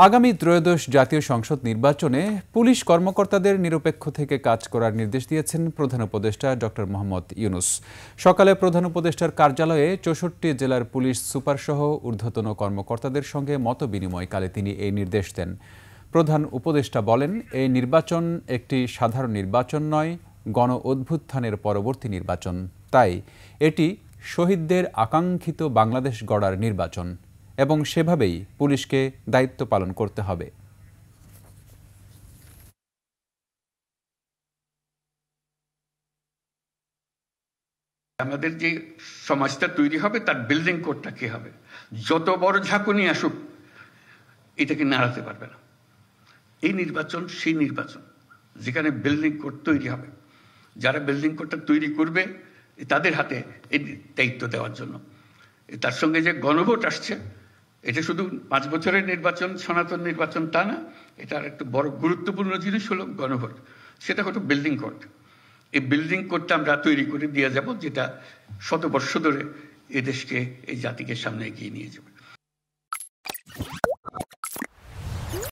আগামী ত্রয়োদশ জাতীয় সংসদ নির্বাচনে পুলিশ কর্মকর্তাদের নিরপেক্ষ থেকে কাজ করার নির্দেশ দিয়েছেন প্রধান উপদেষ্টা ডক্টর মোহাম্মদ ইউনূস। সকালে প্রধান উপদেষ্টার কার্যালয়ে ৬৪ জেলার পুলিশ সুপারসহ ঊর্ধ্বতন কর্মকর্তাদের সঙ্গে মতবিনিময়কালে তিনি এই নির্দেশ দেন। প্রধান উপদেষ্টা বলেন, এই নির্বাচন একটি সাধারণ নির্বাচন নয়, গণ অভ্যুত্থানের পরবর্তী নির্বাচন। তাই এটি শহীদদের আকাঙ্ক্ষিত বাংলাদেশ গড়ার নির্বাচন এবং সেভাবেই পুলিশকে দায়িত্ব পালন করতে হবে। আমাদের যে সমাজটা তৈরি হবে তার বিল্ডিং কোডটা কি হবে, যত বড় ঝাঁকুনি আসুক এটাকে নাড়াতে পারবে না। এই নির্বাচন সেই নির্বাচন যেখানে বিল্ডিং কোড তৈরি হবে। যারা বিল্ডিং কোডটা তৈরি করবে তাদের হাতে এই দায়িত্ব দেওয়ার জন্য। তার সঙ্গে যে গণভোট আসছে, এটা শুধু 5 বছরের নির্বাচন, সনাতন নির্বাচন তা না, এটার একটা বড় গুরুত্বপূর্ণ জিনিস হলো গণভোট। সেটা হলো বিল্ডিং কোড। এই বিল্ডিং কোডটা আমরা তৈরি করে দিয়ে যাব, যেটা শত বর্ষ ধরে এদেশকে, এই জাতিকে সামনে এগিয়ে নিয়ে যাবে।